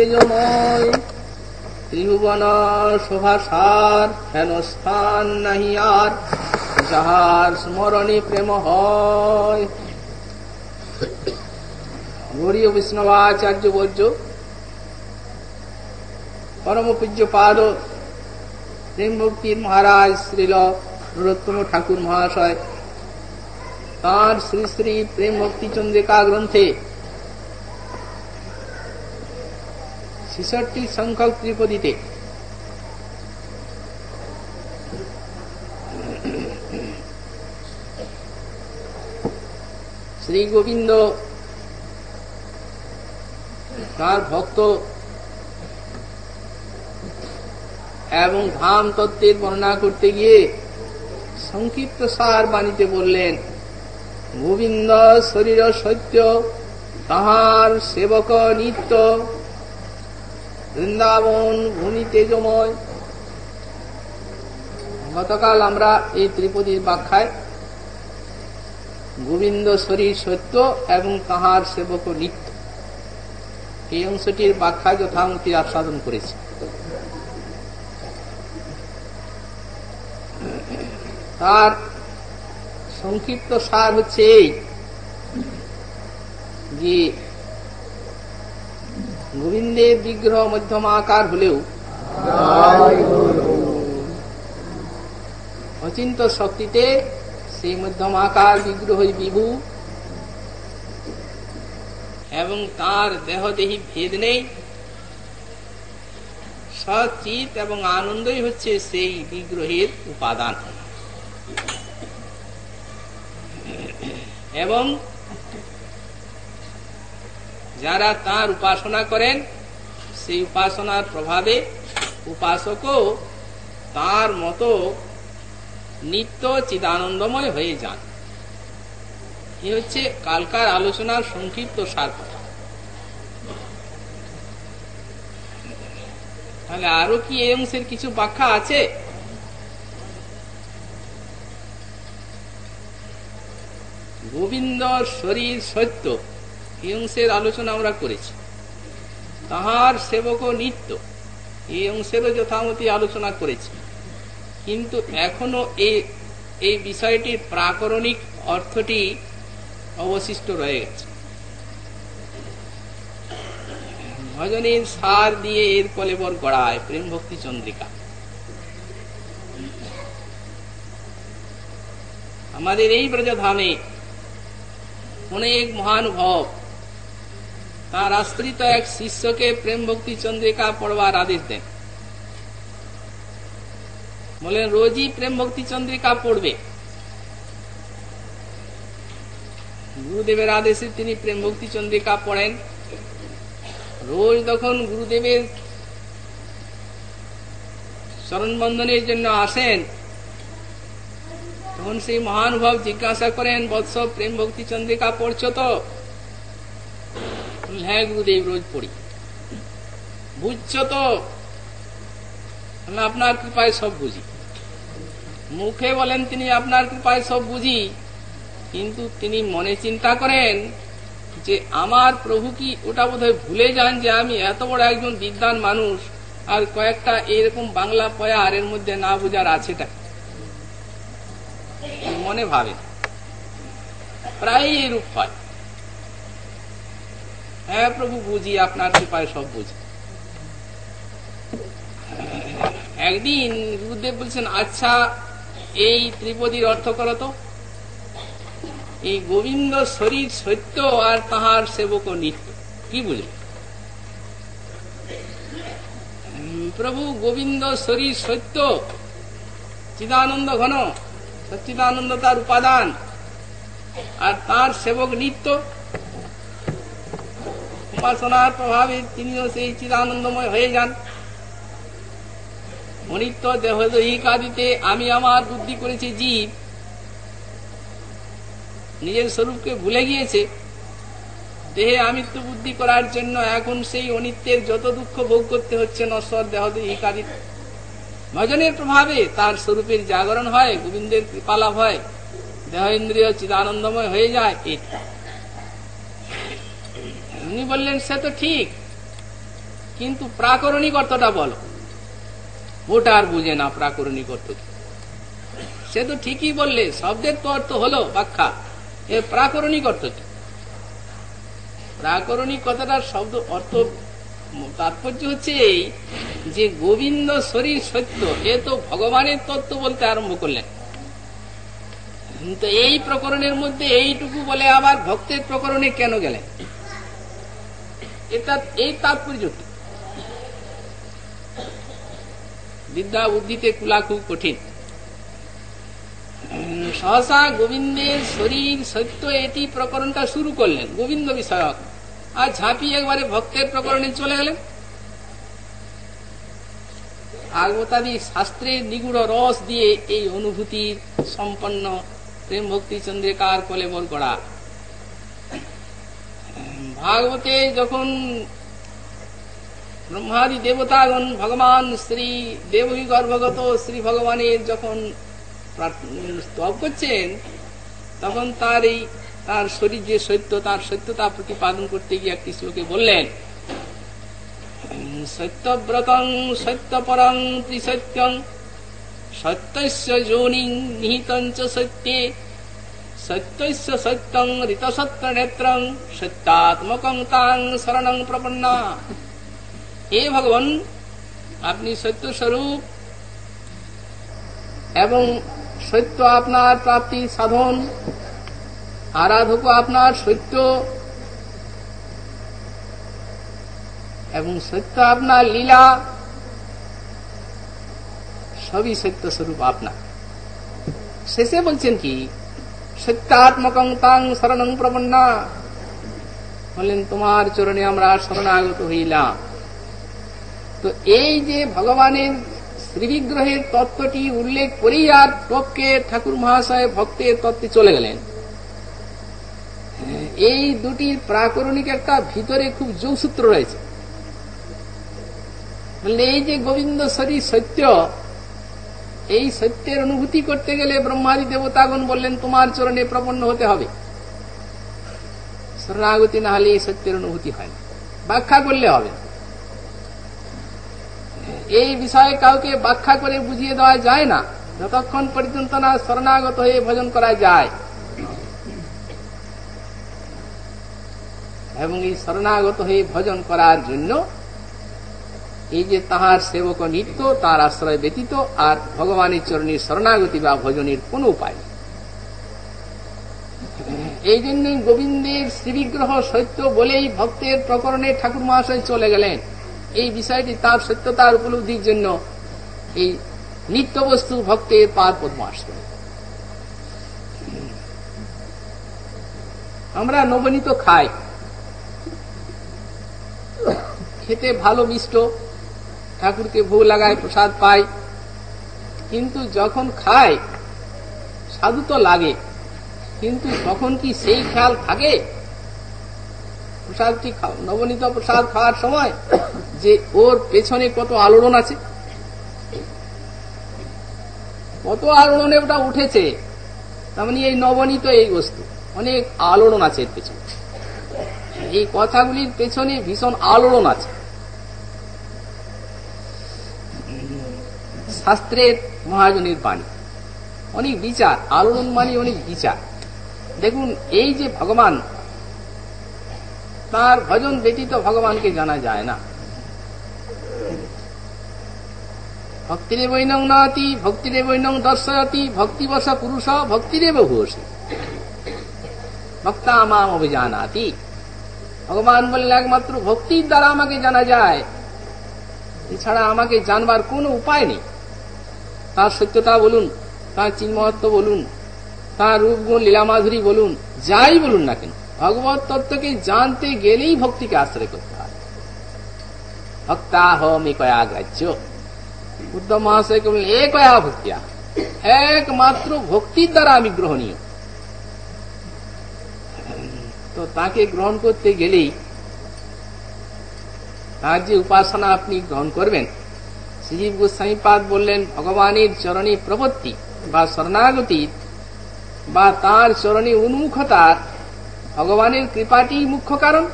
তেজময় ত্রিভুবন শোভাসার হেন স্থান নাহি আর, যাহার স্মরণে প্রেম হয়। গৌরীয় বৈষ্ণবাচার্য বর্য পরম পূজ্যপাদ প্রেম ভক্তির মহারাজ শ্রীল নরোত্তম ঠাকুর মহাশয় তাঁর শ্রী শ্রী প্রেম ভক্তি চন্দ্রিকা গ্রন্থে 66 সংখ্যক ত্রিপদীতে শ্রী গোবিন্দ তাঁর ভক্ত এবং ধাম তত্ত্বের বর্ণনা করতে গিয়ে সংক্ষিপ্ত সার বাণীতে বললেন, গোবিন্দ শরীর সত্য, তাহার সেবক নিত্য, বৃন্দাবন ভূমি তেজময়। গতকাল আমরা এই ত্রিপদীর ব্যাখ্যায় গোবিন্দ শরীর সত্য এবং তাহার সেবক নিত্য এই অংশটির ব্যাখ্যা যথামতি আস্বাদন করেছি। তার সংক্ষিপ্ত সার হচ্ছে এই যে গোবিন্দের বিগ্রহ মধ্যমাকার হলেও অচিন্ত শক্তিতে সেই মধ্যমাকার বিগ্রহই বিভু এবং তার দেহদেহী ভেদ নেই। সচিত এবং আনন্দই হচ্ছে সেই বিগ্রহের উপাদান এবং যারা তার উপাসনা করেন সেই উপাসনার প্রভাবে উপাসকও তার মতো নিত্য চিদানন্দময় হয়ে যান। এ হচ্ছে কালকার আলোচনার সংক্ষিপ্ত সার কথা। তাহলে আরো কি এই অংশের কিছু ব্যাখ্যা আছে? গোবিন্দ শরীর সত্য এই অংশের আলোচনা আমরা করেছি। তাহার সেবক নিত্য এই অংশেরও যথামতি আলোচনা করেছি, কিন্তু এখনো এই বিষয়টির প্রাকরণিক অর্থটি অবশিষ্ট রয়ে গেছে। ভজনের সার দিয়ে এর কলেবর গড়ায় প্রেম ভক্তি চন্দ্রিকা। আমাদের এই ব্রজধামে অনেক মহানুভব তার আশ্রিত এক শিষ্যকে প্রেম ভক্তি চন্দ্রিকা পড়বার আদেশ দেন। বলেন রোজই প্রেম ভক্তি চন্দ্রিকা পড়বে। গুরুদেবের আদেশে তিনি প্রেম ভক্তি চন্দ্রিকা পড়েন। রোজ যখন গুরুদেবের চরণ বন্দনের জন্য আসেন তখন সেই মহানুভব জিজ্ঞাসা করেন, বৎস প্রেম ভক্তি চন্দ্রিকা পড়ছ তো? হ্যাঁ গুরুদেব, রোজ পড়ি। বুঝছ তো? আপনার কৃপায় সব বুঝি। মুখে বলেন তিনি আপনার কৃপায় সব বুঝি, কিন্তু তিনি মনে চিন্তা করেন যে আমার প্রভু কি ওটা বোধহয় ভুলে যান যে আমি এত বড় একজন বিদ্বান মানুষ, আর কয়েকটা এরকম বাংলা পয়া আর এর মধ্যে না বুঝার আছেটা মনে ভাবে। প্রায় এরূপ হয়। হ্যাঁ প্রভু বুঝি, আপনার কৃপায় সব বুঝি। একদিন গুরুদেব বলছেন, আচ্ছা এই ত্রিপদীর অর্থ করো তো। এই গোবিন্দ শরীর সত্য আর তাহার সেবক নিত্য, কি বুঝলে? প্রভু গোবিন্দ শরীর সত্য, চিদানন্দ ঘন, সচ্চিদানন্দ তার উপাদান, আর তার সেবক নিত্য। উপাসনার প্রভাবে তিনিও সেই চিদানন্দময় হয়ে যান। অনিত্য দেহদহিকাদিতে আমি আমার বুদ্ধি করেছি জীব নিজের স্বরূপকে ভুলে গিয়েছে। দেহে আমিত্ব বুদ্ধি করার জন্য এখন সেই অনিত্যের যত দুঃখ ভোগ করতে হচ্ছে নশ্বর দেহদহিকাদিতে। ভজনের প্রভাবে তার স্বরূপের জাগরণ হয়, গোবিন্দের কৃপালাভ হয়, দেহ ইন্দ্রিয় চিদানন্দময় হয়ে যায়। উনি বললেন সে তো ঠিক, কিন্তু প্রাকরণিক অর্থটা বলো, ওটা আর বুঝে না। প্রাকরণিক অর্থ কি? সে তো ঠিকই বললে, শব্দের তো অর্থ হলো ব্যাখ্যা, এর প্রাকরণিক অর্থ কি? প্রাকরণিক কথাটার শব্দ অর্থ তাৎপর্য হচ্ছে এই যে গোবিন্দ শরীর সত্য, এ তো ভগবানের তত্ত্ব বলতে আরম্ভ করলেন। তো এই প্রকরণের মধ্যে এইটুকু বলে আবার ভক্তের প্রকরণে কেন গেলেন? এই তাৎপর্য কি? বিদ্যা বুদ্ধিতে কুলা খুব কঠিন। সহসা গোবিন্দের শরীর সত্য এটি প্রকরণটা শুরু করলেন গোবিন্দ বিষয়ক, আর ঝাঁপিয়ে একবারে ভক্তের প্রকরণে চলে গেলেন। ভাগবতাদি শাস্ত্রের নিগুড় রস দিয়ে এই অনুভূতির সম্পন্ন প্রেম ভক্তি চন্দ্রিকার কলেবর গড়া। ভাগবতে যখন ব্রহ্মাদি দেবতাগণ ভগবান শ্রী দেবী গর্ভগত শ্রী ভগবানের যখন স্তব করছেন, তখন তার শরীর যে সত্য, তার সত্যতা প্রতিপাদন করতে গিয়ে একটি শ্লোকে বললেন, সত্যব্রতং সত্যপরং ত্রিসত্যং সত্যস্য যোনিং নিহিতং চ সত্যে সত্যস্য সত্যং ঋতসত্য নেত্রং সত্যাত্মকং তাং শরণং প্রপন্না। হে ভগবান, আপনি সত্য স্বরূপ এবং সত্য আপনার প্রাপ্তি সাধন, আরাধক আপনার সত্য এবং সত্য আপনার লীলা, সবই সত্য স্বরূপ আপনার। শেষে বলছেন কি, সত্যাত্মকং তাং শরণং প্রপন্না, বললেন তোমার চরণে আমরা শরণাগত হইলাম। তো এই যে ভগবানের শ্রীবিগ্রহের তত্ত্বটি উল্লেখ করেই আর টপকে ঠাকুর মহাশয় ভক্তের তত্ত্বে চলে গেলেন। এই দুটির প্রাকরণিক একটা ভিতরে খুব যোগসূত্র রয়েছে। এই যে গোবিন্দ শরীর সত্য, এই সত্যের অনুভূতি করতে গেলে ব্রহ্মাদি দেবতাগণ বললেন তোমার চরণে প্রপন্ন হতে হবে। শরণাগতি না হলে এই সত্যের অনুভূতি হয় না, ব্যাখ্যা করলে হবে। এই বিষয়ে কাউকে ব্যাখ্যা করে বুঝিয়ে দেওয়া যায় না যতক্ষণ পর্যন্ত না শরণাগত হয়ে ভজন করা যায়। এবং এই শরণাগত হয়ে ভজন করার জন্য এই যে তাহার সেবক নিত্য, তার আশ্রয় ব্যতীত আর ভগবানের চরণের শরণাগতি বা ভজনের কোন উপায় নেই। এই জন্যই গোবিন্দের শ্রীবিগ্রহ সত্য বলেই ভক্তের প্রকরণে ঠাকুর মহাশয় চলে গেলেন। এই বিষয়টি তার সত্যতার উপলব্ধির জন্য এই নিত্য বস্তু ভক্তের পাদ পদ্ম আসবে। আমরা নবনীত খাই, খেতে ভালো মিষ্ট, ঠাকুরকে ভোগ লাগায়, প্রসাদ পাই, কিন্তু যখন খাই সাধু তো লাগে, কিন্তু তখন কি সেই খেয়াল থাকে প্রসাদটি নবনীত প্রসাদ খাওয়ার সময় যে ওর পেছনে কত আলোড়ন আছে, কত আলোড়নে ওটা উঠেছে? তার মানে এই নবনীত এই বস্তু অনেক আলোড়ন আছে এর পেছনে, এই কথাগুলির পেছনে ভীষণ আলোড়ন আছে। শাস্ত্রের মহাজনের বাণী অনেক বিচার, আলোড়ন মানে অনেক বিচার। দেখুন, এই যে ভগবান, তার ভজন ব্যতীত ভগবানকে জানা যায় না। ভক্তিরেবৈনং নাতি ভক্তিরেবৈনং দর্শয়তি ভক্তিবশ পুরুষ ভক্তিরেব ভূয়সী ভক্তা মাম অভিজানাতি। ভগবান বললেন একমাত্র ভক্তির দ্বারা আমাকে জানা যায়, এছাড়া আমাকে জানবার কোন উপায় নেই। তার সত্যতা বলুন, তার চিন্ময়ত্ব বলুন, তার রূপগুণ লীলামাধুরী বলুন, যাই বলুন না কেন, ভগবত তত্ত্বকে জানতে গেলেই ভক্তিকে আশ্রয় করতে হয়। ভক্তাহমি কয়া গ্রাহ্য, উদ্ধব মহাশয়কে বললেন এ কয়া ভক্তিয়া, একমাত্র ভক্তির দ্বারা আমি গ্রহণীয়। তো তাকে গ্রহণ করতে গেলেই তার যে উপাসনা আপনি গ্রহণ করবেন, শ্রীজীব গোস্বামীপাদ বললেন ভগবানের চরণে প্রপত্তি বা শরণাগতি বা তার চরণে উন্মুখতার ভগবানের কৃপাটি মুখ্য কারণ।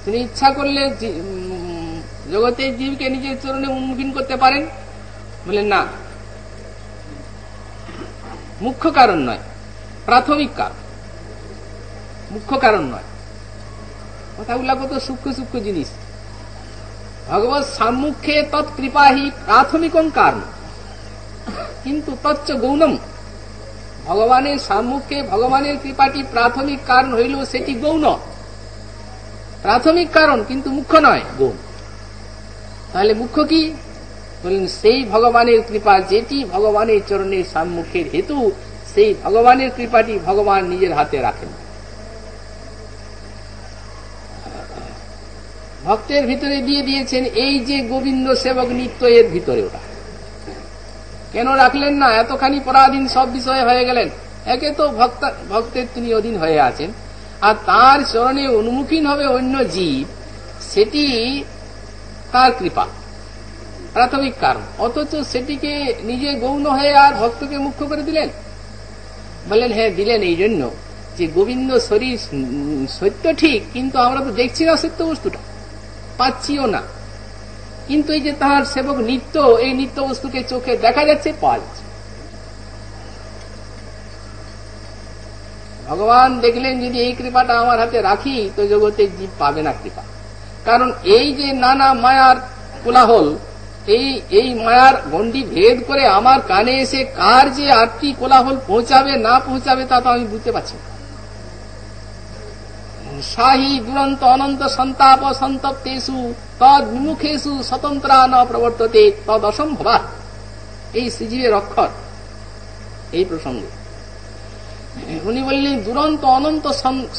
তিনি ইচ্ছা করলে জগতের জীবকে নিজের চরণে উন্মুখীন করতে পারেন? বলেন না, মুখ্য কারণ নয়, প্রাথমিক কারণ, মুখ্য কারণ নয়। কথাগুলা কত সূক্ষ্ম সূক্ষ্ম জিনিস। ভগবত সম্মুখে তৎকৃপাহি প্রাথমিকং কারণ কিন্তু তচ্চ গৌণম। ভগবানের সম্মুখে ভগবানের কৃপাটি প্রাথমিক কারণ হইল, সেটি গৌণ, প্রাথমিক কারণ কিন্তু মুখ্য নয়, গৌণ। তাহলে মুখ্য কি? বলেন সেই ভগবানের কৃপা, যেটি ভগবানের চরণের সম্মুখের হেতু, সেই ভগবানের কৃপাটি ভগবান নিজের হাতে রাখেন। ভক্তের ভিতরে দিয়ে দিয়েছেন, এই যে গোবিন্দ সেবক নিত্য, এর ভিতরে ওটা কেন রাখলেন না? এতখানি পরাধীন সব বিষয়ে হয়ে গেলেন। একে তো ভক্তের তিনি অধীন হয়ে আছেন, আর তার চরণে উন্মুখীন হবে অন্য জীব, সেটি তার কৃপা, প্রাথমিক কারণ। অথচ সেটিকে নিজে গৌণ হয়ে আর ভক্তকে মুখ্য করে দিলেন। বললেন হ্যাঁ দিলেন এই জন্য যে গোবিন্দ শরীর সত্য ঠিক, কিন্তু আমরা তো দেখছি না সত্য বস্তুটা, পাচ্ছিও না। কিন্তু এই যে তাহার সেবক নিত্য, এই নিত্য বস্তুকে চোখে দেখা যাচ্ছে, পাওয়া যাচ্ছে। ভগবান দেখলেন যদি এই কৃপাটা আমার হাতে রাখি তো জগতের জীব পাবে না কৃপা। কারণ এই যে নানা মায়ার কোলাহল, এই মায়ার গণ্ডি ভেদ করে আমার কানে এসে কার যে আটটি কোলাহল পৌঁছাবে না পৌঁছাবে তা তো আমি বুঝতে পারছি না। সাহি দুরন্ত অনন্ত সন্তাপ সন্তপ্তেষু তদ বিমুখেষু স্বতন্ত্রা ন প্রবর্ততে তদ অসম্ভবা। এই শ্রীজীবের অক্ষর, এই প্রসঙ্গে উনি বললেন দুরন্ত অনন্ত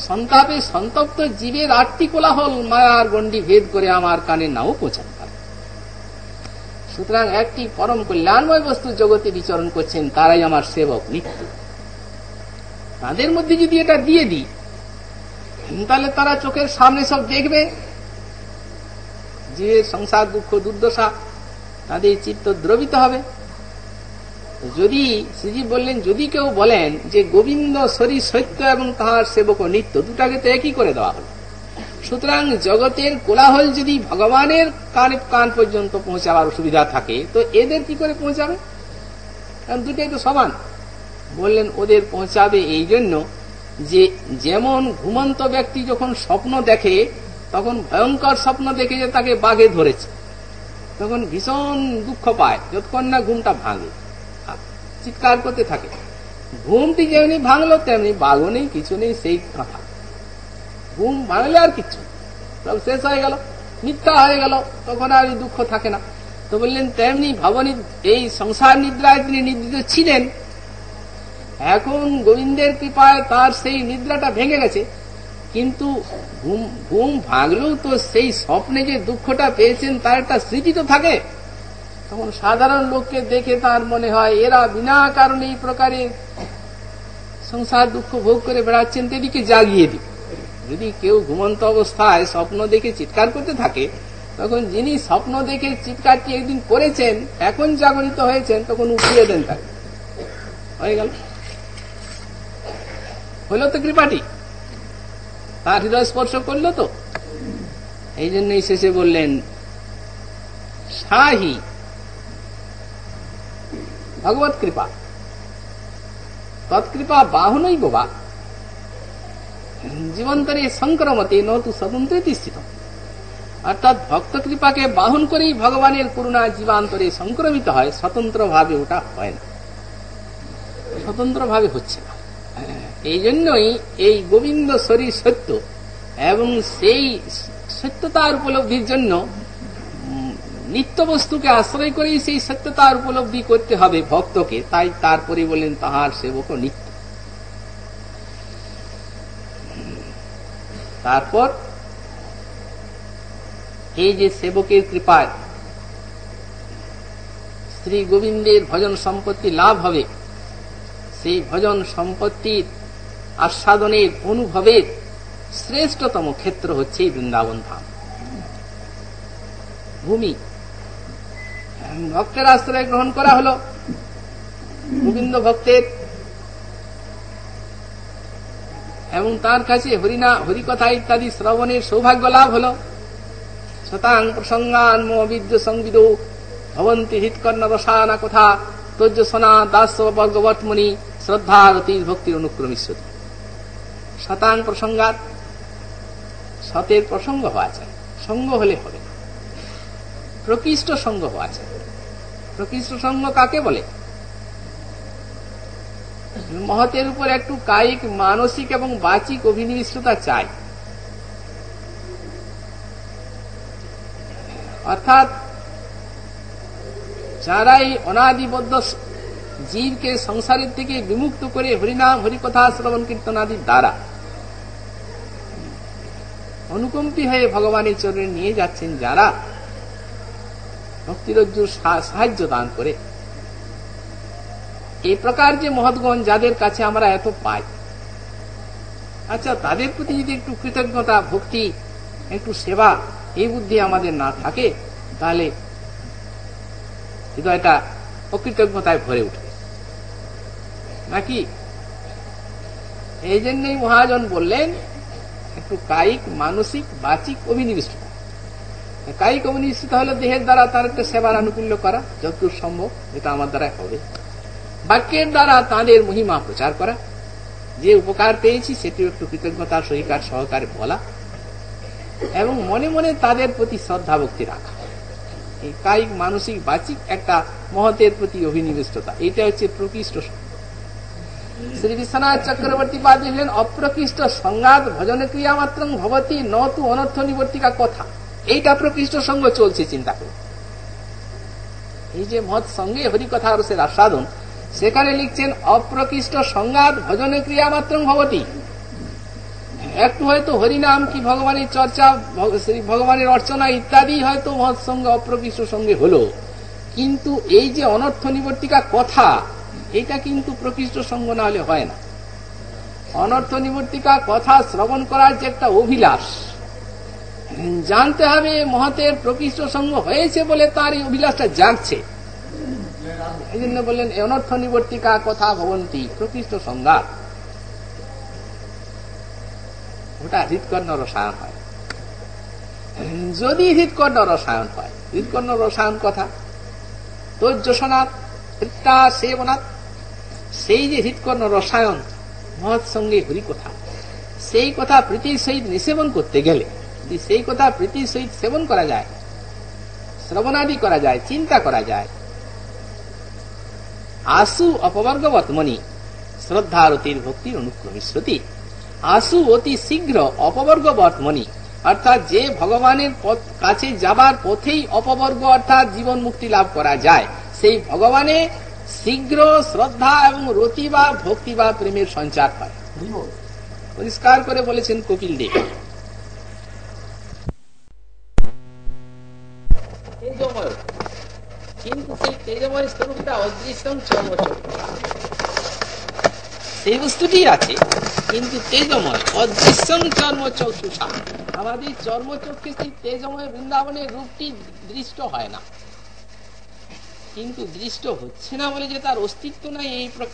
সন্তাপে সন্তপ্ত জীবের আটটি কোলাহল মায়ার গণ্ডি ভেদ করে আমার কানে নাও পৌঁছাতে পারে। সুতরাং একটি পরম কল্যাণময় বস্তু জগতে বিচরণ করছেন, তারাই আমার সেবক নিত্য। তাদের মধ্যে যদি এটা দিয়ে দিই, তাহলে তারা চোখের সামনে সব দেখবে, জীবের সংসার দুঃখ দুর্দশা, তাদের চিত্ত দ্রবিত হবে। যদি শ্রীজীব বললেন, যদি কেউ বলেন যে গোবিন্দ শরীর সত্য এবং তাহার সেবক নিত্য, দুটাকে তো একই করে দেওয়া হল। সুতরাং জগতের কোলাহল যদি ভগবানের কান পর্যন্ত পৌঁছাবার সুবিধা থাকে, তো এদের কি করে পৌঁছাবে? কারণ দুটাই তো সমান। বললেন ওদের পৌঁছাবে এই জন্য যে যেমন ঘুমন্ত ব্যক্তি যখন স্বপ্ন দেখে, তখন ভয়ঙ্কর স্বপ্ন দেখে যে তাকে বাঘে ধরেছে, তখন ভীষণ দুঃখ পায়, যতক্ষণ না ঘুমটা ভাঙে, চিৎকার করতে থাকে। ঘুমটি যেমনি ভাঙলো তেমনি বাঘও নেই, কিছু নেই, সেই কথা। ঘুম ভাঙলে আর কিছু সব শেষ হয়ে গেল, মিথ্যা হয়ে গেল, তখন আর দুঃখ থাকে না। তো বললেন তেমনি এই সংসার নিদ্রায় তিনি নিদ্রিত ছিলেন, এখন গোবিন্দের কৃপায় তার সেই নিদ্রাটা ভেঙে গেছে। কিন্তু ঘুম ভাঙলেও তো সেই স্বপ্নে যে দুঃখটা পেয়েছেন তার একটা স্মৃতি তো থাকে। তখন সাধারণ লোককে দেখে তার মনে হয় এরা বিনা কারণে এই প্রকারে সংসার দুঃখ ভোগ করে বেড়াচ্ছেন, তেদিকে জাগিয়ে দিই। যদি কেউ ঘুমন্ত অবস্থায় স্বপ্ন দেখে চিৎকার করতে থাকে, তখন যিনি স্বপ্ন দেখে চিৎকারটি একদিন করেছেন, এখন জাগরিত হয়েছেন, তখন উঠিয়ে দেন তাকে। হয়ে গেল, হইল তো কৃপাটি, তার হৃদয় স্পর্শ করলো তো। এই জন্যই শেষে বললেন সাহি ভগবত কৃপা তৎকৃপা বাহনই বোবা জীবন্তরে সংক্রমতে নতু স্বতন্ত্রতি স্থিত। অর্থাৎ ভক্ত কৃপাকে বাহন করেই ভগবানের করুণা জীবান্তরে সংক্রমিত হয়, স্বতন্ত্র ভাবে ওটা হয় না, স্বতন্ত্র ভাবে হচ্ছে না। এই জন্যই এই গোবিন্দ শরীর সত্য, এবং সেই সত্যতার উপলব্ধির জন্য নিত্য বস্তুকে আশ্রয় করেই সেই সত্যতার উপলব্ধি করতে হবে ভক্তকে। তাই তারপরে বলেন তাহার সেবক নিত্য। তারপর এই যে সেবকের কৃপায় শ্রী গোবিন্দের ভজন সম্পত্তি লাভ হবে, সেই ভজন সম্পত্তির আস্বাদনের অনুভবের শ্রেষ্ঠতম ক্ষেত্র হচ্ছে বৃন্দাবন ধাম ভূমি। ভক্তের আশ্রয় গ্রহণ করা হলো, গোবিন্দ ভক্তের এবং তার কাছে হরিকথা ইত্যাদি শ্রবণের সৌভাগ্য লাভ হল। শতাং প্রসঙ্গান মোহবিদ্য সংবিদ ভবন্তি হৃৎকর্ণ রসায়না কথা তজ্জসনা দাস বর্গবর্তমণি শ্রদ্ধা রতির ভক্তির অনুক্রমিষ্যতি। শতাং প্রসঙ্গাত, সতের প্রসঙ্গ হওয়া চাই, সঙ্গ হলে হবে না, প্রকৃষ্ট সঙ্গ হওয়া চাই। প্রকৃষ্ট সঙ্গ কাকে বলে? মহতের উপর একটু কায়িক, মানসিক এবং বাচিক অভিনিবিষ্টতা চাই। অর্থাৎ যারা এই অনাদিবদ্ধ জীবকে সংসারের থেকে বিমুক্ত করে হরিনাম হরিকথা শ্রবণ কীর্তন আদির দ্বারা অনুকম্পী হয়ে ভগবানের চরণে নিয়ে যাচ্ছেন, যারা ভক্তিরজ্জুর সাহায্য দান করে, এই প্রকার যে মহৎগণ যাদের কাছে আমরা এত পাই, আচ্ছা তাদের প্রতি যদি একটু কৃতজ্ঞতা, ভক্তি, একটু সেবা, এই বুদ্ধি আমাদের না থাকে, তাহলে হৃদয়টা অকৃতজ্ঞতায় ভরে উঠবে নাকি? এই জন্যই মহাজন বললেন একটু কায়িক, মানসিক, বাচিক অভিনিবিষ্টতা। কায়িক অভিনিবিষ্টতা হলো দেহের দ্বারা তার একটা সেবার আনুকূল্য করা যতদূর সম্ভব, যেটা আমার দ্বারা হবে। বাক্যের দ্বারা তাদের মহিমা প্রচার করা, যে উপকার পেয়েছি সেটিও একটু কৃতজ্ঞতার সহকারে বলা, এবং মনে মনে তাদের প্রতি শ্রদ্ধা ভক্তি রাখা। এই কায়িক, মানসিক, বাচিক একটা মহতের প্রতি অভিনিবিষ্টতা, এটা হচ্ছে প্রকৃষ্ট সঙ্গ। শ্রী বিশ্বনাথ চক্রবর্তী পাদ লিখলেন, অপ্রকৃষ্ট সংঘাত ভজনে ক্রিয়া মাত্র ভবতী নতু অনর্থ নিবর্তিকা কথা। এইটা প্রকৃষ্ট সঙ্গ চলছে, চিন্তা করুন। এই যে মহৎ সঙ্গে হরিকথা রসের আস্বাদন, সেখানে লিখছেন অপ্রকৃষ্ট সংঘাত ভজনে ক্রিয়া মাত্র ভবতী। একটু হয়তো হরিনাম কি ভগবানের চর্চা, ভগবানের অর্চনা ইত্যাদি হয়তো মহৎ সঙ্গে অপ্রকৃষ্ট সঙ্গে হলো, কিন্তু এই যে অনর্থ নিবর্তিকা কথা, এটা কিন্তু প্রকৃষ্ট সঙ্গ না হলে হয় না। অনর্থ নিবর্তিকা কথা শ্রবণ করার যে একটা অভিলাষ, জানতে হবে মহতের প্রকৃষ্ট সঙ্গ হয়েছে বলে তার এই অভিলাষটা জাগছে। এই জন্য বললেন অনর্থ নিবর্তিকা কথা ভবন্তি প্রকৃষ্ট সংজ্ঞা। ওটা হৃৎকর্ণ রসায়ন হয়। যদি হৃৎকর্ণ রসায়ন হয়, হৃৎকর্ণ রসায়ন কথা তজ্জসনাথ হৃত্যা সেবনাথ, সেই যে হৃৎকর্ণ রসায়ন মহৎ সঙ্গে হরিকথা, সেই কথা প্রীতির সহিত নিষেবন করতে গেলে, যদি সেই কথা প্রীতির সহিত সেবন করা যায়, শ্রবণাদি করা যায়, চিন্তা করা যায়, আসু অপবর্গবর্তমণি শ্রদ্ধারতির ভক্তির অনুক্রমিষ্যতি। আসু অতি শীঘ্র অপবর্গবর্তমণি, অর্থাৎ যে ভগবানের কাছে যাবার পথেই অপবর্গ অর্থাৎ জীবন মুক্তি লাভ করা যায়, সেই ভগবানে শীঘ্র শ্রদ্ধা এবং রতি বা ভক্তি বা প্রেমের সঞ্চার হয়। পরিষ্কার করে বলেছেন কপিল দেব। কিন্তু সেই তেজময় স্বরূপটা অদৃশ্যম চর্মচক্ষু, সেই বস্তুটি আছে, কিন্তু তেজময় অদৃশ্যম চর্মচক্ষুষা। আমাদের চর্মচক্ষে সেই তেজময় বৃন্দাবনের রূপটি দৃষ্ট হয় না, কিন্তু দৃষ্ট হচ্ছে না বলে যে তার অস্তিত্ব নাই,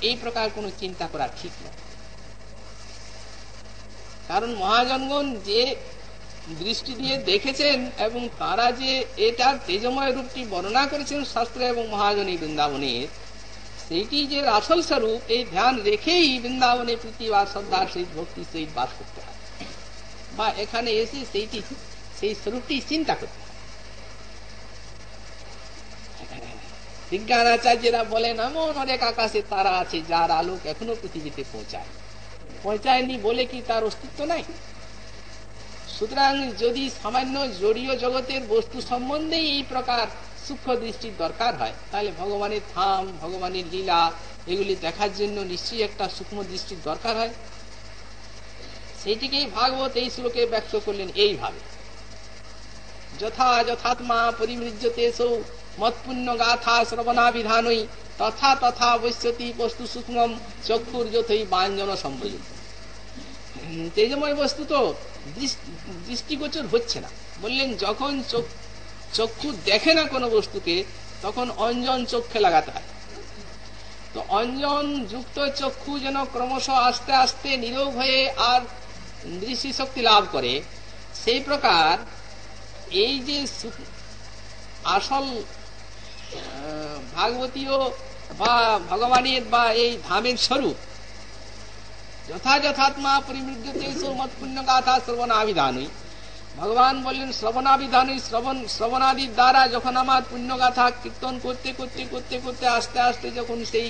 এই প্রকার কোন চিন্তা করা ঠিক নয়। কারণ মহাজনগণ যে দৃষ্টি দিয়ে দেখেছেন এবং তারা যে এটার তেজময় রূপটি বর্ণনা করেছেন শাস্ত্র এবং মহাজনী বৃন্দাবনের, সেইটি যে আসল স্বরূপ, এই ধ্যান রেখেই বৃন্দাবনে প্রীতি বা শ্রদ্ধার সহিত ভক্তির সহিত বাস করতে হয়, বা এখানে এসে সেই স্বরূপটি চিন্তা করতে হয়। বিজ্ঞানাচার্যরা বলেন এমন অনেক আকাশে তারা আছে যার আলোক এখনো পৃথিবীতে পৌঁছায়নি বলে কি তার অস্তিত্ব নাই? সুতরাং যদি সামান্য জড়ীয় জগতের বস্তু সম্বন্ধে এই প্রকার সূক্ষ্ম দৃষ্টির দরকার হয়, তাহলে ভগবানের ধাম, ভগবানের লীলা এগুলি দেখার জন্য নিশ্চয়ই একটা সূক্ষ্ম দৃষ্টির দরকার হয়। সেইটিকেই ভাগবত এই শ্লোকে ব্যক্ত করলেন এইভাবে, যথা যথাত্মা পরিমৃজ্যতে সৌ মৎপুণ্য গাথা শ্রবণাবিধানই তথা তথা বৈশ্যতি বস্তু সূক্ষ্মম চক্ষুর যথই বাঞ্জন সম্প্রযুক্ত। তেজময় বস্তু তো দৃষ্টিগোচর হচ্ছে না, বললেন যখন চক্ষু দেখে না কোনো বস্তুকে, তখন অঞ্জন চক্ষে লাগাতে হয়। তো অঞ্জন যুক্ত চক্ষু যেন ক্রমশ আস্তে আস্তে নীরব হয়ে আর দৃষ্টিশক্তি লাভ করে, সেই প্রকার এই যে আসল ভাগবতীয় বা ভগবানের বা এই ধামের স্বরূপ যথাযথাত্মা পরিমৃজ্যতে মত পুণ্য গাথা শ্রবণাবিধানই, ভগবান বললেন শ্রবণাবিধানই, শ্রবণাদির দ্বারা যখন আমার পুণ্যগাথা কীর্তন করতে করতে করতে করতে আস্তে আস্তে যখন সেই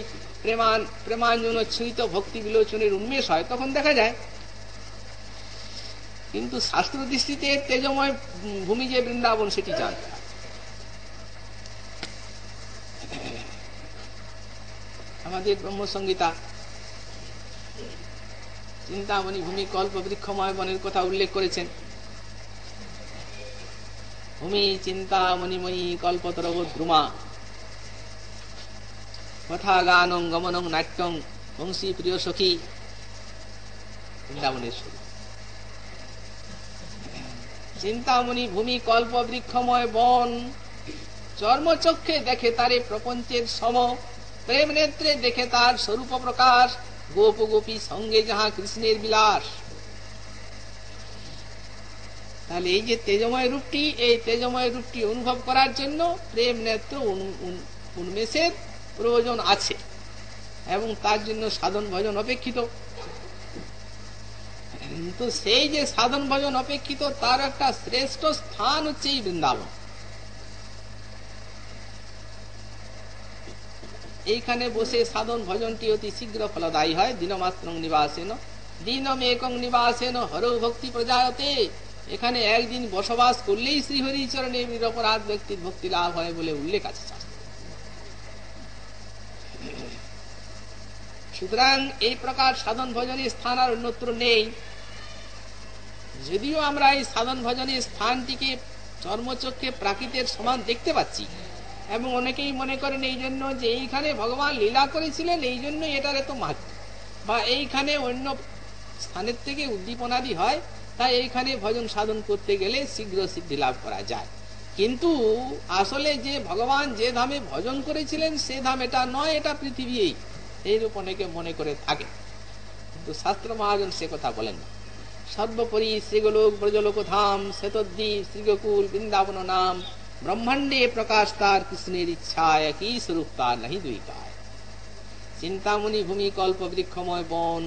প্রেমাঞ্জন ছুঁইত ভক্তি বিলোচনের উন্মেষ হয়, তখন দেখা যায়। কিন্তু শাস্ত্র দৃষ্টিতে তেজময় ভূমি যে বৃন্দাবন, সেটি জানতে হয়। আমাদের ব্রহ্মসংহিতা চিন্তামণি ভূমি কল্প বৃক্ষময় বনের কথা উল্লেখ করেছেন। ভূমি চিন্তামণিময়ী কল্পতরবদ্রুমা কথা গানং গমনং নাট্যং বংশী প্রিয় সখী, বৃন্দাবনের শুরু। চিন্তামণি ভূমি কল্প বৃক্ষময় বন, চর্মচক্ষে দেখে তারে প্রপঞ্চের সম, প্রেম নেত্রে দেখে তার স্বরূপ প্রকাশ, গোপ গোপী সঙ্গে যাহা কৃষ্ণের বিলাস। তাহলে এই যে তেজময় রূপটি, এই তেজময় রূপটি অনুভব করার জন্য প্রেম নেত্র উন্মেষের প্রয়োজন আছে, এবং তার জন্য সাধন ভজন অপেক্ষিত। তো সেই যে সাধন ভজন অপেক্ষিত, তার একটা শ্রেষ্ঠ স্থান হচ্ছে এই বৃন্দাবন। এইখানে বসে সাধন ভজনটি অতি শীঘ্র ফলদায়ী হয়। দিনমাত্রং নিবাসেন দিনমেকং নিবাসেন হরৌ ভক্তি প্রজায়তে, এখানে একদিন বসবাস করলেই শ্রীহরিচরণে নিরপরাধ ব্যক্তির ভক্তি লাভ হয় বলে উল্লেখ আছে। সুতরাং এই প্রকার সাধন ভজনের স্থান আর অন্যত্র নেই। যদিও আমরা এই সাধন ভজনের স্থানটিকে চর্মচক্ষে প্রাকৃতের সমান দেখতে পাচ্ছি, এবং অনেকেই মনে করেন এই জন্য যে এইখানে ভগবান লীলা করেছিলেন, এই জন্য এটার এত মাহাত্ম্য, বা এইখানে অন্য স্থানের থেকে উদ্দীপনাদি হয়, তাই এইখানে ভজন সাধন করতে গেলে শীঘ্র সিদ্ধি লাভ করা যায়। কিন্তু আসলে যে ভগবান যে ধামে ভজন করেছিলেন সে ধাম এটা নয়, এটা পৃথিবী। এইরূপ অনেকে মনে করে থাকে, কিন্তু শাস্ত্র মহাজন সে কথা বলেন না। সর্বোপরি শ্রীগোলোক ব্রজলোক ধাম শ্বেতদ্বীপ শ্রীগোকুল বৃন্দাবন নাম ব্রহ্মাণ্ডে প্রকাশ তার কৃষ্ণের ইচ্ছা, একই স্বরূপ তার নাহি দুই কায়। চিন্তামণি ভূমি কল্প বৃক্ষময় বন,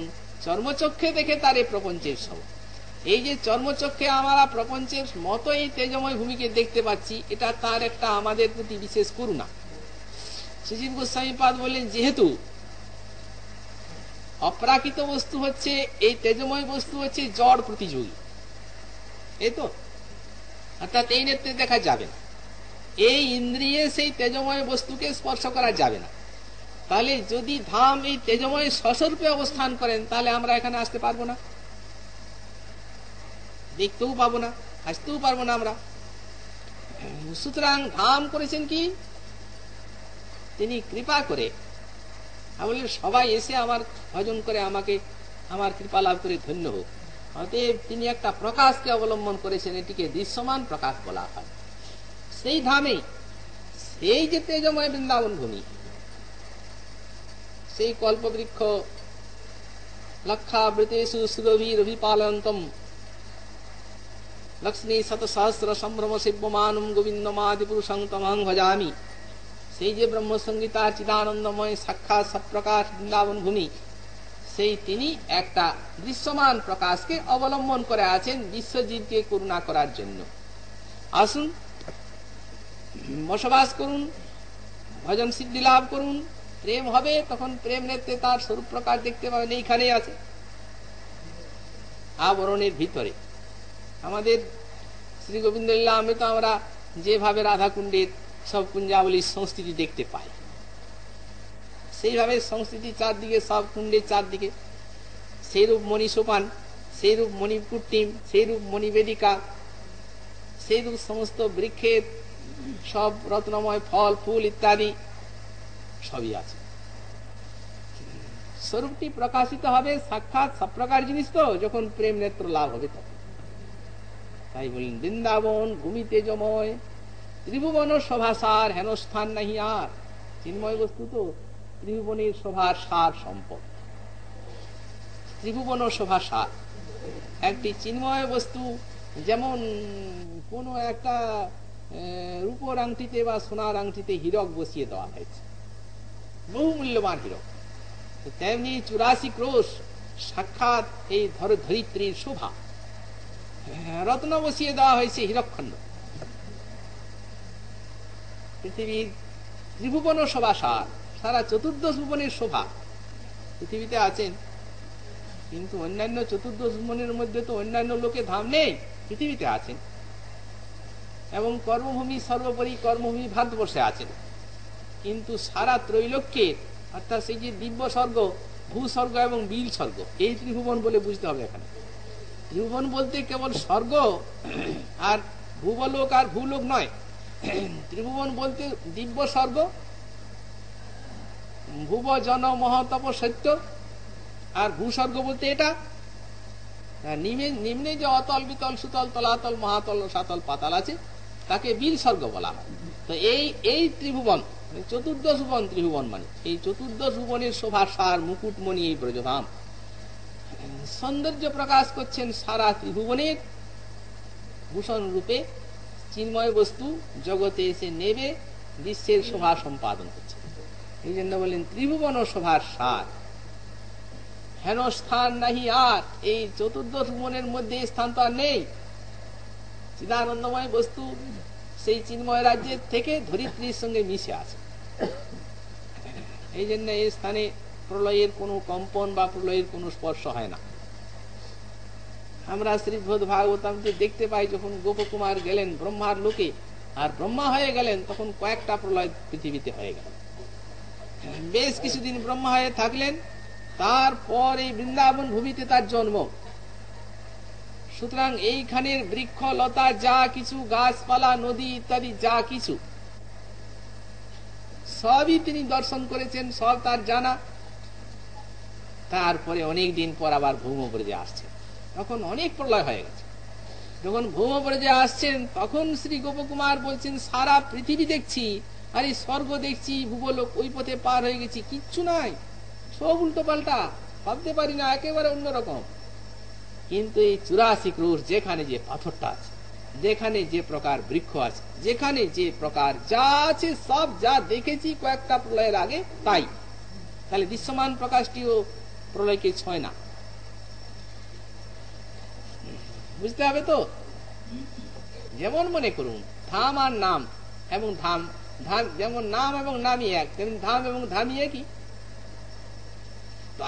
চর্মচক্ষে দেখে তারে প্রপঞ্চের সব। এই যে চর্মচক্ষে আমরা প্রপঞ্চের মতো এই তেজময় ভূমিকে দেখতে পাচ্ছি, এটা তার একটা আমাদের প্রতি বিশেষ করুণা। শ্রীজীব গোস্বামীপাদ বললেন, যেহেতু অপ্রাকৃত বস্তু হচ্ছে এই তেজময় বস্তু হচ্ছে জড় প্রতিযোগী, এই তো, অর্থাৎ এই নেত্রে দেখা যাবে না, এই ইন্দ্রিয়ে সেই তেজময় বস্তুকে স্পর্শ করা যাবে না। তাহলে যদি ধাম এই তেজময় স্বস্বরূপে অবস্থান করেন, তাহলে আমরা এখানে আসতে পারবো না, দেখতেও পাবো না, আসতেও পারবো না আমরা। সুতরাং ধাম করেছেন কি, তিনি কৃপা করে বললেন সবাই এসে আমার ভজন করে আমাকে আমার কৃপা লাভ করে ধন্য হোক। অতএব তিনি একটা প্রকাশকে অবলম্বন করেছেন, এটিকে দৃশ্যমান প্রকাশ বলা হয়। সেই ধামে সেই যে তেজময় বৃন্দাবন ভূমি, সেই কল্পবৃক্ষ লক্ষাবৃতেষু সুরভিরভিপালন্তম লক্ষ্মী শতসহস্র সম্ভ্রম শিব্যমানম গোবিন্দমাদি পুরুষং তমহং ভজামি, সেই যে ব্রহ্মসংগীতার চিদানন্দময় সাক্ষাৎ সপ্রকাশ বৃন্দাবন ভূমি, সেই তিনি একটা দৃশ্যমান প্রকাশকে অবলম্বন করে আছেন বিশ্বজীবকে করুণা করার জন্য। আসুন, বসবাস করুন, ভজন সিদ্ধি লাভ করুন, প্রেম হবে, তখন প্রেম নেত্রে তার স্বরূপ প্রকাশ দেখতে পাবেন। এইখানেই আছে আবরণের ভিতরে। আমাদের শ্রী গোবিন্দ লীলা তো আমরা যেভাবে রাধাকুণ্ডের সব কুঞ্জাবলীর সংস্কৃতি দেখতে পাই, সেইভাবে সংস্কৃতি চারদিকে, সব কুণ্ডের চারদিকে সেইরূপ মণি সোপান, সেইরূপ মণিকুট্টিম, সেইরূপ মণিবেদিকা, সেইরূপ সমস্ত বৃক্ষের সব রত্নময় ফল ফুল ইত্যাদি সবই আছে। স্বরূপটি প্রকাশিত হবে সাক্ষাৎ সব প্রকার জিনিস, তো যখন প্রেম নেত্র লাভ হবে তখন। তাই বলেন বৃন্দাবন ভূমি তেজময়, ত্রিভুবন সভাসার হেন স্থান নাহি আর। চিন্ময় বস্তু তো ত্রিভুবনের শোভার সার সম্পদ। ত্রিভুবন শোভা সার একটি চিন্ময় বস্তু, যেমন কোন একটা রূপোর আংটিতে বা সোনার আংটিতে হীরক বসিয়ে দেওয়া হয়েছে, বহু মূল্যবান হীরক, তেমনি 84 ক্রোশ সাক্ষাৎ এই ধরিত্রীর শোভা, রত্ন বসিয়ে দেওয়া হয়েছে হীরকখণ্ড। পৃথিবীর ত্রিভুবন শোভা সার, সারা চতুর্দশ ভুবনের শোভা পৃথিবীতে আছেন, কিন্তু অন্যান্য চতুর্দশ ভুবনের মধ্যে তো অন্যান্য লোকে ধাম নেই, পৃথিবীতে আছেন এবং কর্মভূমি সর্বোপরি কর্মভূমি ভারতবর্ষে আছেন। কিন্তু সারা ত্রৈলোক্যের অর্থাৎ সেই যে দিব্য স্বর্গ, ভূস্বর্গ এবং বিল স্বর্গ, এই ত্রিভুবন বলে বুঝতে হবে। এখানে ত্রিভুবন বলতে কেবল স্বর্গ আর ভূবলোক আর ভূলোক নয়। ত্রিভুবন বলতে দিব্য স্বর্গ, ভুব জন মহতপ সত্য, আর ভূস্বর্গ বলতে এটা নিম্নে যে অতল বিতল সুতল তলাতল মহাতল সাতল পাতাল আছে তাকে বিল স্বর্গ বলা হয়। তো এই ত্রিভুবন চতুর্দশ ভুবন, ত্রিভুবন মানে এই চতুর্দশ ভুবনের শোভা সার মুকুটমণি এই ব্রজধাম সৌন্দর্য প্রকাশ করছেন সারা ত্রিভুবনের ভূষণ রূপে। চিন্ময় বস্তু জগতে এসে নেবে বিশ্বের শোভা সম্পাদন করছে। এই জন্য বলেন ত্রিভুবন শোভার সার, হেন স্থান নাহি আর। এই চতুর্দশ ভুবনের মধ্যে স্থান তো আর নেই। চিদানন্দময় বস্তু সেই চিন্ময় রাজ্যের থেকে ধরিত্রীর সঙ্গে মিশে আছে। এই জন্য এই স্থানে প্রলয়ের কোনো কম্পন বা প্রলয়ের কোনো স্পর্শ হয় না। আমরা শ্রীভদ ভাগবতমকে দেখতে পাই, যখন গোপকুমার গেলেন ব্রহ্মার লোকে আর ব্রহ্মা হয়ে গেলেন, তখন কয়েকটা প্রলয় পৃথিবীতে হয়ে গেল। বেশ কিছুদিন ব্রহ্মা হয়ে থাকলেন, তারপর এই বৃন্দাবন ভূমিতে তার জন্ম। সুতরাং এইখানের বৃক্ষ লতা যা কিছু, গাছপালা নদী ইত্যাদি যা কিছু সবই তিনি দর্শন করেছেন, সব তার জানা। তারপরে অনেক দিন পর আবার ভৌমব্রজে আসছেন, তখন অনেক প্রলয় হয়ে গেছে। যখন ভৌমব্রজে আসছেন তখন শ্রী গোপকুমার বলছেন, সারা পৃথিবী দেখছি, আর এই স্বর্গ দেখছি, ভূগোলক, ওই পথে পার হয়ে গেছি, কিচ্ছু নাই, সব উল্টো পাল্টা, ভাবতে পারি না, একেবারে অন্যরকম। কিন্তু এই 84 ক্রোশ যেখানে যে পাথরটা আছে, যেখানে যে প্রকার বৃক্ষ আছে, যেখানে যে প্রকার যা আছে, সব যা দেখেছি কয়েকটা প্রলয়ের আগে তাই। তাহলে দৃশ্যমান প্রকাশটিও প্রলয়কে ছয় না, বুঝতে হবে তো। যেমন মনে করুন ধাম আর নাম এবং ধাম, যেমন নাম এবং নামই এক, তেমনি ধাম এবং ধামই একই।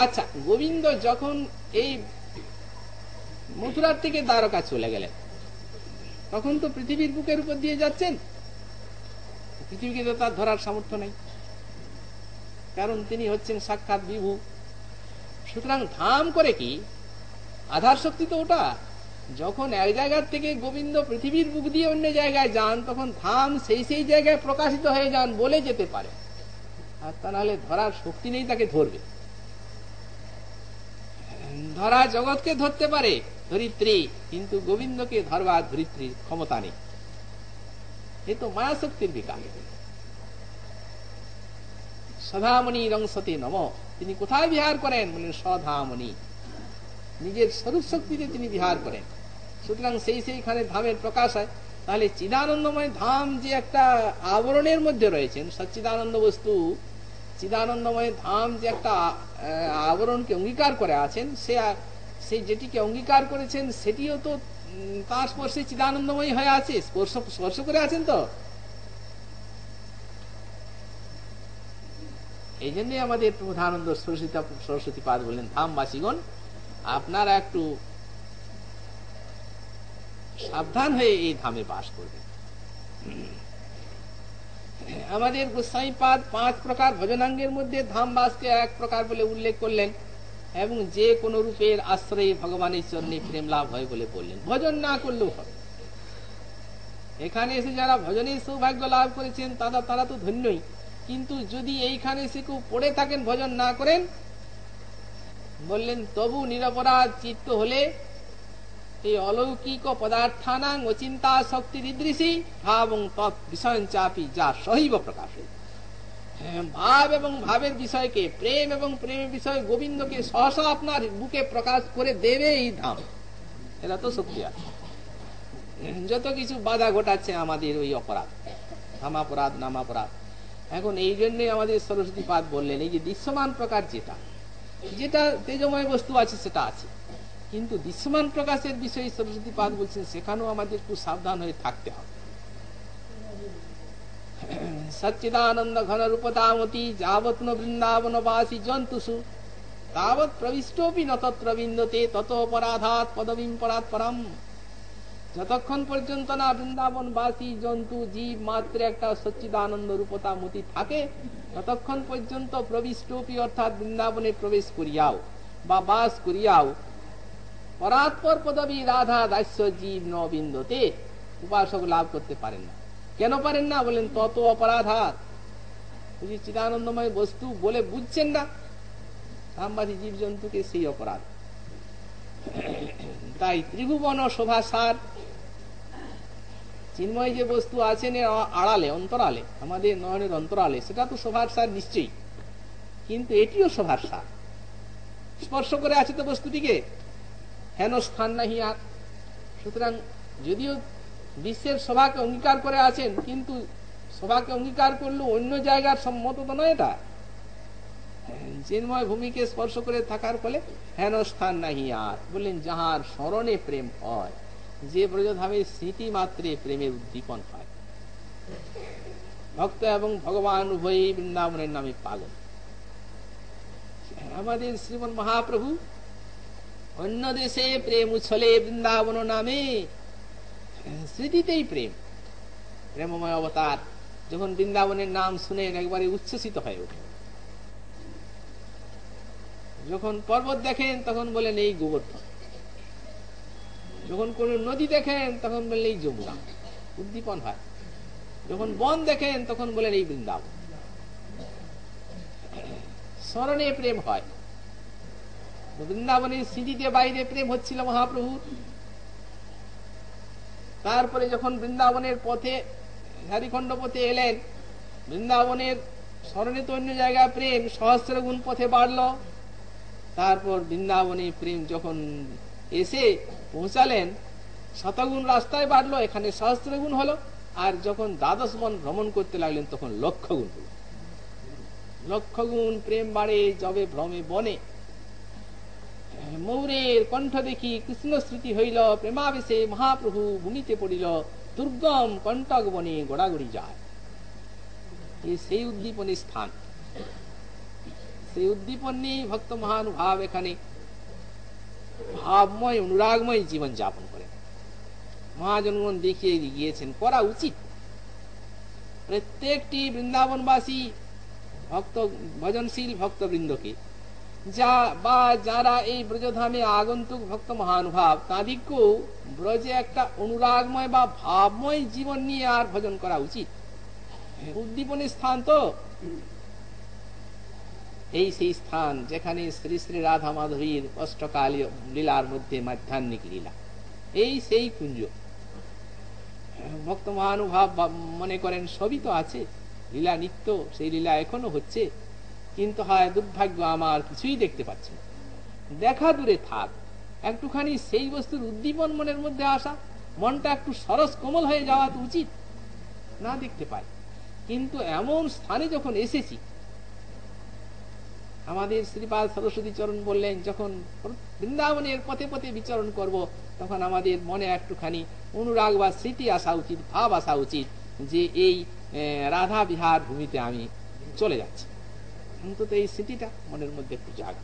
আচ্ছা, গোবিন্দ যখন এই মথুরার থেকে দ্বারকা চলে গেলেন, তখন তো পৃথিবীর বুকের উপর দিয়ে যাচ্ছেন, পৃথিবীকে তো তার ধরার সামর্থ্য নেই, কারণ তিনি হচ্ছেন সাক্ষাৎ বিভু। সুতরাং ধাম করে কি, আধার শক্তি তো ওটা। যখন এক জায়গার থেকে গোবিন্দ পৃথিবীর বুক দিয়ে অন্য জায়গায় যান, তখন ধাম সেই সেই জায়গায় প্রকাশিত হয়ে যান বলে যেতে পারে, আর তা নাহলে ধরার শক্তি নেই, তাকে ধরবে। ধরা জগৎকে ধরতে পারে ধরিত্রী, কিন্তু গোবিন্দকে ধরবার ধরিত্রীর ক্ষমতা নেই। এ তো মায়া শক্তির বিকাশ। সধামণি রংসতে নম, তিনি কোথায় বিহার করেন বলেন সধামণি, নিজের স্বরূপ শক্তিতে তিনি বিহার করেন। সুতরাং সেইখানে ধামের প্রকাশ হয়। তাহলে চিদানন্দময় ধাম যে একটা আবরণের মধ্যে রয়েছেন, সচ্চিদানন্দ বস্তু, চিদানন্দময় ধাম যে একটা আবরণকে অঙ্গীকার করে আছেন, সেই যেটিকে অঙ্গীকার করেছেন সেটিও তো তার স্পর্শে চিদানন্দময় হয়ে আছে, স্পর্শ করে আছেন। তো এই জন্যই আমাদের প্রধানন্দ সরস্বতী পাদ বললেন, ধামবাসীগণ আপনারা একটু সাবধান হয়ে এই ধামে বাস করবেন। আমাদের গোস্বামী পাদ 5 প্রকার ভজনাঙ্গের মধ্যে ধামবাসকে এক প্রকার বলে উল্লেখ করলেন, এবং যে কোন রূপের আশ্রয়ে ভগবানের চরণে প্রেম লাভ হয় বলে বললেন। ভজন না করলেও হবে। এখানে এসে যারা ভজনের সৌভাগ্য লাভ করেছেন তারা তো ধন্যই, কিন্তু যদি এইখানে এসে কেউ পড়ে থাকেন, ভজন না করেন, বললেন তবু নিরপরাধ চিত্ত হলে এই অলৌকিক পদার্থানাং অচিন্তা শক্তির ঈদৃশী ভাবং তৎ বিষয়ঞ্চাপি যা সহিব প্রকাশ। ভাব এবং ভাবের বিষয়কে, প্রেম এবং প্রেমের বিষয় গোবিন্দকে সহসা আপনার বুকে প্রকাশ করে দেবে এই ধাম। এটা তো সত্যি আছে। যত কিছু বাধা ঘটাচ্ছে আমাদের ওই অপরাধ, ধামাপরাধ নামাপরাধ। এখন এই জন্য আমাদের সরস্বতী পাদ বললেন এই যে দৃশ্যমান প্রকার যেটা যেটা তেজময় বস্তু আছে সেটা আছে, কিন্তু দৃশ্যমান প্রকাশের বিষয়ে সরস্বতী পাদ বলছেন সেখানেও আমাদের একটু সাবধান হয়ে থাকতে হবে। সচ্চিদানন্দ ঘন রূপতামতি যাবৎ ন বৃন্দাবনবাসী জন্তুষু তাবৎ প্রবিষ্টপি ন তত্র বিন্দতে তত অপরাধাৎ পদবীম পরাৎ পরম। যতক্ষণ পর্যন্ত না বৃন্দাবনবাসী জন্তু জীব মাত্র একটা সচ্চিদানন্দ রূপতামতি থাকে, ততক্ষণ পর্যন্ত প্রবিষ্টপি অর্থাৎ বৃন্দাবনে প্রবেশ করিয়াও বা বাস করিয়াও পরাৎপর পদবী রাধা দাস্য জীব ন বিন্দতে উপাসক লাভ করতে পারেন না। কেন পারেন না? বলেন তত অপরাধাৎ, চিদানন্দময় বস্তু বলে বুঝছেন না, ধামবাসী জীব জন্তুকে সেই অপরাধ। তাই ত্রিভুবন শোভাসার চিন্ময় যে বস্তু আছেন আড়ালে অন্তরালে, আমাদের নয়নের অন্তরালে, সেটা তো শোভার সার নিশ্চয়ই, কিন্তু এটিও শোভার সার। স্পর্শ করে আছে তো বস্তুটিকে, হেন স্থান নাহি আর। সুতরাং যদিও বিশ্বের শোভাকে অঙ্গীকার করে আছেন, কিন্তু শোভাকে অঙ্গীকার করলেও অন্য জায়গার সম্মত তো নয়। এটা চিন্ময় ভূমিকে স্পর্শ করে থাকার ফলে হেন স্থান নাহি আর। বললেন যাহার স্মরণে প্রেম হয়, যে ব্রজধামের স্মৃতি মাত্রে প্রেমের উদ্দীপন হয়। ভক্ত এবং ভগবান উভয়ই বৃন্দাবনের নামে পাগল। আমাদের শ্রীমন মহাপ্রভু অন্য দেশে প্রেম উছলে, বৃন্দাবন নামে স্মৃতিতেই প্রেম, প্রেমময় অবতার। যখন বৃন্দাবনের নাম শুনেন একবারে উচ্ছ্বসিত হয়ে ওঠে। যখন পর্বত দেখেন তখন বলেন এই গোবর্ধন, যখন কোন নদী দেখেন তখন বলেন এই যমুনা, উদ্দীপন হয়। যখন বন দেখেন তখন বলেন এই বৃন্দাবন। স্মরণে প্রেম হয়। বৃন্দাবনের স্মৃতিতে বাইরে প্রেম হচ্ছিল মহাপ্রভু। তারপরে যখন বৃন্দাবনের পথে ঝাড়িখণ্ড পথে এলেন, বৃন্দাবনের স্মরণে তো অন্য জায়গায় প্রেম সহস্র গুণ পথে বাড়ল। তারপর বৃন্দাবনে প্রেম যখন এসে পৌঁছালেন, শতগুণ রাস্তায় বাড়লো, এখানে সহস্র গুণ হলো। আর যখন দ্বাদশ বন ভ্রমণ করতে লাগলেন তখন লক্ষ গুণ হলো। লক্ষ গুণ প্রেম বাড়ে যবে ভ্রমে বনে। মৌরের কণ্ঠ দেখি কৃষ্ণ স্মৃতি হইল, প্রেমাবেশে মহাপ্রভু ভূমিতে পড়িল, দুর্গম কণ্টক বনে গোড়াগড়ি যায়। সেই উদ্দীপনের স্থান, সেই উদ্দীপন নিয়ে ভক্ত মহানুভাব এখানে ভাবময় অনুরাগময় জীবন যাপন করেন। মহাজনগণ দেখিয়ে গিয়েছেন করা উচিত। প্রত্যেকটি বৃন্দাবনবাসী ভক্ত ভজনশীল ভক্তবৃন্দকে যারা এই ব্রজধামে আগন্তুক ভক্ত মহানুভাব, তাদেরকেও ব্রজে একটা অনুরাগময় বা ভাবময় জীবন নিয়ে আর ভজন করা উচিত। উদ্দীপনের স্থান তো এই সেই স্থান যেখানে শ্রী শ্রী রাধা মাধবীর অষ্টকালীয় লীলার মধ্যে মাধ্যাহ্নিক লীলা, এই সেই কুঞ্জ। ভক্ত মহানুভাব মনে করেন সবই তো আছে, লীলা নিত্য, সেই লীলা এখনো হচ্ছে, কিন্তু হয় দুর্ভাগ্য আমার কিছুই দেখতে পাচ্ছি না। দেখা দূরে থাক, একটুখানি সেই বস্তুর উদ্দীপন মনের মধ্যে আসা, মনটা একটু সরস কোমল হয়ে যাওয়া তো উচিত, না দেখতে পাই। কিন্তু এমন স্থানে যখন এসেছি, আমাদের শ্রীপাদ সরস্বতী চরণ বললেন যখন বৃন্দাবনের পথে পথে বিচরণ করব, তখন আমাদের মনে একটুখানি অনুরাগ বা স্মৃতি আসা উচিত, ভাব আসা উচিত যে এই রাধা বিহার ভূমিতে আমি চলে যাচ্ছি। অন্তত এই স্মৃতিটা মনের মধ্যে একটু জাগা।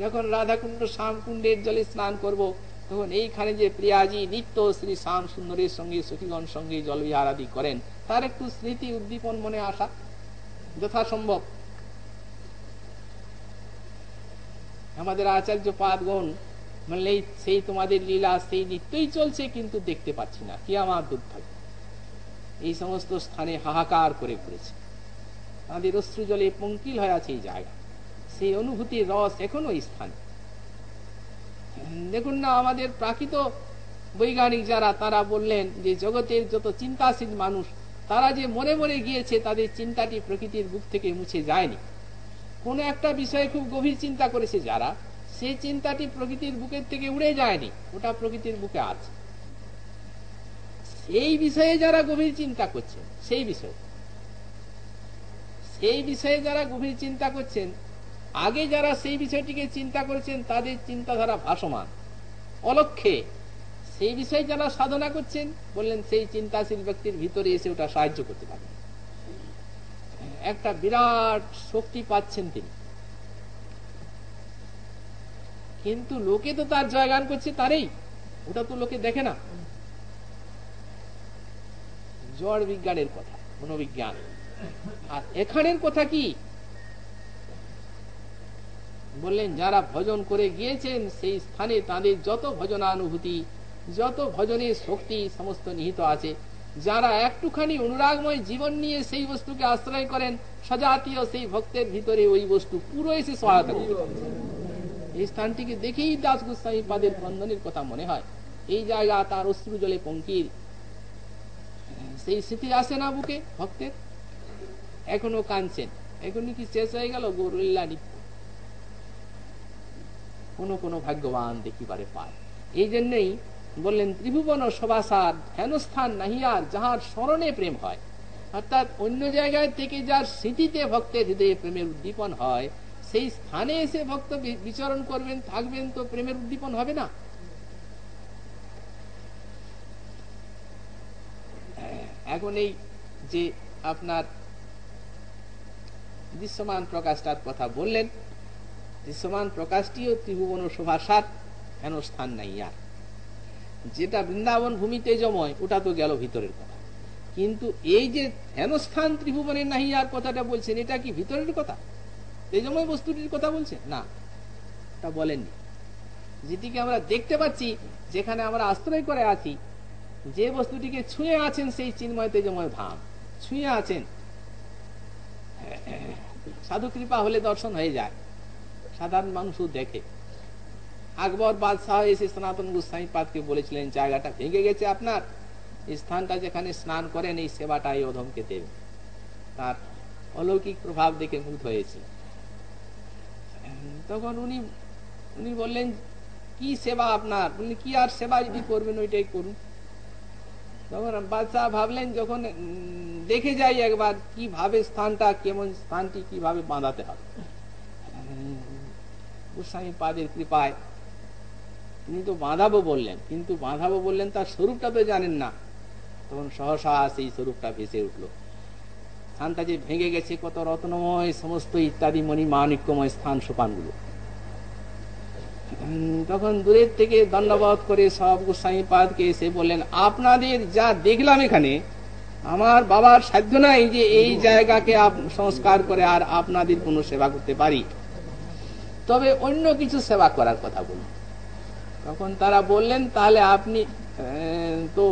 যখন রাধাকুণ্ড শ্যামকুণ্ডের জলে স্নান করব, তখন এইখানে যে প্রিয়াজি নিত্য শ্রী শ্যাম সুন্দরের সঙ্গে সখীগণ সঙ্গে জলবিহার আদি করেন, তার একটু স্মৃতি উদ্দীপন মনে আসা যথাসম্ভব। আমাদের আচার্য পাদগণ বললে সেই তোমাদের লীলা সেই নিত্যই চলছে, কিন্তু দেখতে পাচ্ছি না, কি আমার দুর্ভাগ্য। এই সমস্ত স্থানে হাহাকার করে ঘুরেছে, তাদের অশ্রু জলে পঙ্কিল হয়ে আছে এই জায়গা, সেই অনুভূতির রস এখনো এই স্থানে। দেখুন না, আমাদের প্রাকৃত বৈজ্ঞানিক যারা, তারা বললেন যে জগতের যত চিন্তাশীল মানুষ তারা যে মরে মরে গিয়েছে, তাদের চিন্তাটি প্রকৃতির বুক থেকে মুছে যায়নি। কোনো একটা বিষয়ে খুব গভীর চিন্তা করেছে যারা, সেই চিন্তাটি প্রকৃতির বুকের থেকে উড়ে যায়নি, ওটা প্রকৃতির বুকে আছে। এই বিষয়ে যারা গভীর চিন্তা করছেন, সেই বিষয়ে যারা গভীর চিন্তা করছেন, আগে যারা সেই বিষয়টিকে চিন্তা করেছেন তাদের চিন্তাধারা ভাসমান অলক্ষ্যে, সেই বিষয়ে যারা সাধনা করছেন বললেন সেই চিন্তাশীল ব্যক্তির ভিতরে এসে ওটা সাহায্য করতে পারে, একটা বিরাট শক্তি পাচ্ছেন তিনি। কিন্তু লোকে তো তার জয়গান করছে তারই, ওটা তো লোকে দেখে না। জড় বিজ্ঞানের কথা, মনোবিজ্ঞান। আর এখানের কথা কি বললেন, যারা ভজন করে গিয়েছেন সেই স্থানে তাদের যত ভজনানুভূতি, যত ভজনের শক্তি সমস্ত নিহিত আছে। যারা একটুখানি অনুরাগময় জীবন নিয়ে সেই বস্তুকে আশ্রয় করেন, সজাতীয় সেই ভক্তের ভিতরে ওই বস্তু পুরো এসে সহায়তা করতে পারে। এই স্থানটিকে দেখেই দাস গোস্বামী পাদের বন্ধনের কথা মনে হয়। এই জায়গা তার অশ্রু জলে পঙ্কির, সেই স্মৃতি আসে না বুকে ভক্তের, এখনো কাঁদছেন। এখনই কি শেষ হয়ে গেল? গৌরলীলা নিত্য কোন কোন ভাগ্যবান দেখিবারে পায়। এই জন্যই বললেন ত্রিভুবন সভাসার হেনস্থান নাহিয়ার যাহার স্মরণে প্রেম হয়। অর্থাৎ অন্য জায়গায় থেকে যার স্মৃতিতে ভক্তের হৃদয়ে প্রেমের উদ্দীপন হয়, সেই স্থানে এসে ভক্ত বিচরণ করবেন, থাকবেন, তো প্রেমের উদ্দীপন হবে না। এখন এই যে আপনার দৃশ্যমান প্রকাশটার কথা বললেন, দৃশ্যমান প্রকাশটিও ত্রিভুবন শোভাসার হেনস্থান নাই আর। যেটা বৃন্দাবন ভূমিতে জময় ওটা তো গেল ভিতরের কথা, কিন্তু এই যে হেনস্থান ত্রিভুবনের নাহি আর কথাটা বলছেন, এটা কি ভিতরের কথা, তেজময় বস্তুটির কথা বলছেন? না, এটা বলেননি। যেটিকে আমরা দেখতে পাচ্ছি, যেখানে আমরা আশ্রয় করে আছি, যে বস্তুটিকে ছুঁয়ে আছেন সেই চিন্ময় তেজময় ধাম ছুঁয়ে আছেন। সাধু কৃপা হলে দর্শন হয়ে যায়, সাধারণ মানুষও দেখে। আকবর বাদশাহ এসে সনাতন গোস্বামী পাদকে বলেছিলেন, জায়গাটা ভেঙে গেছে আপনার, স্থানটা যেখানে স্নান করেন এই সেবাটা এই অধমকে দেবে। তার অলৌকিক প্রভাব দেখে মুগ্ধ হয়েছে। তখন উনি বললেন, কি সেবা আপনার? বললেন, কি আর সেবা যদি করবেন ওইটাই করুন। তখন বাদশাহ ভাবলেন, যখন দেখে যাই একবার কিভাবে স্থানটা, কেমন স্থানটি কিভাবে বাঁধাতে হবে। গোস্বামী পাদের কৃপায় তিনি তো বাঁধাবো বললেন, কিন্তু বাঁধাবো বললেন তার স্বরূপটা তো জানেন না। তখন সহসা সেই স্বরূপটা ভেসে উঠলো। স্থানটা যে ভেঙে গেছে, কত রত্নময় সমস্ত ইত্যাদি মণি মাণিক্যময় স্থান সোপানগুলো। তখন দূরের থেকে দণ্ডবোধ করে সব গোস্বামী পাদকে এসে বললেন, আপনাদের যা দেখলাম এখানে, আমার বাবার সাধ্য নাই যে এই জায়গাকে সংস্কার করে আর আপনাদের কোনো সেবা করতে পারি, তবে অন্য কিছু সেবা করার কথা বলুন। তখন তারা বললেন, তাহলে আপনি তো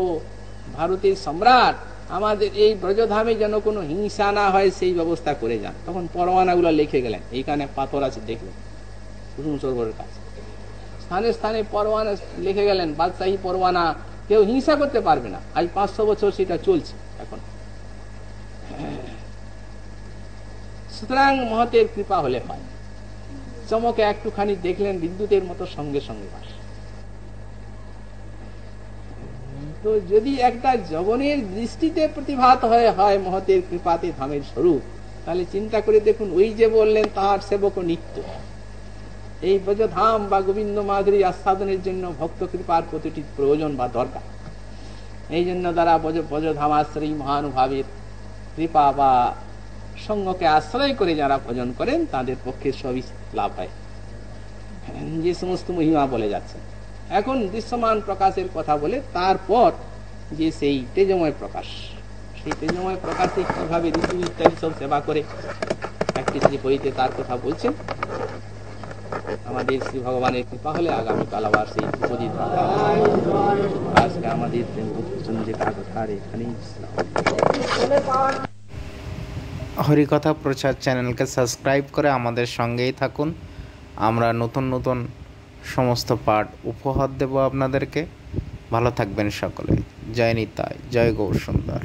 ভারতের সম্রাট, আমাদের এই ব্রজধামে যেন কোনো হিংসা না হয় সেই ব্যবস্থা করে যান। তখন পরওয়ানাগুলো লিখে গেলেন, এইখানে পাথর আছে দেখবেন, কুসুম সরোবরের কাছে স্থানে স্থানে পরওয়ানা লিখে গেলেন, বাদশাহী পরওয়ানা, কেউ হিংসা করতে পারবে না। আজ 500 বছর সেটা চলছে এখন। সুতরাং মহতের কৃপা হলে হয়। চমকে একটুখানি দেখলেন, বিদ্যুতের মতো সঙ্গে সঙ্গে বাস। তো যদি একটা জগনের দৃষ্টিতে প্রতিভাত হয় মহতের কৃপাতে ধামের স্বরূপ, তাহলে চিন্তা করে দেখুন, ওই যে বললেন তাহার সেবক নিত্য। এই ব্রজধাম বা গোবিন্দ মাধুরী আস্বাদনের জন্য ভক্ত কৃপার প্রতিটি প্রয়োজন বা দরকার। এই জন্য দ্বারা ব্রজধামাশ্রয়ী মহানুভাবের কৃপা বা সঙ্গকে আশ্রয় করে যারা ভজন করেন তাদের পক্ষে সবই লাভ হয়, যে সমস্ত মহিমা বলে যাচ্ছে। এখন দৃশ্যমান প্রকাশের কথা বলে, তারপর যে সেই তেজময় প্রকাশ, সেই তেজময় প্রকাশে কিভাবে ঋতু ইত্যাদি সব সেবা করে একটি যে বইতে তার কথা বলছেন। আমাদের শ্রী ভগবানের কৃপা হলে আগামীকাল আবার সেই উপদিত হবে। আজকে আমাদের কথার এখানেই হরিকথা প্রচার চ্যানেলকে সাবস্ক্রাইব করে আমাদের সঙ্গেই থাকুন। আমরা নতুন নতুন সমস্ত পাঠ উপহার দেব আপনাদেরকে। ভালো থাকবেন সকলে। জয় নিতাই, জয় গৌর সুন্দর।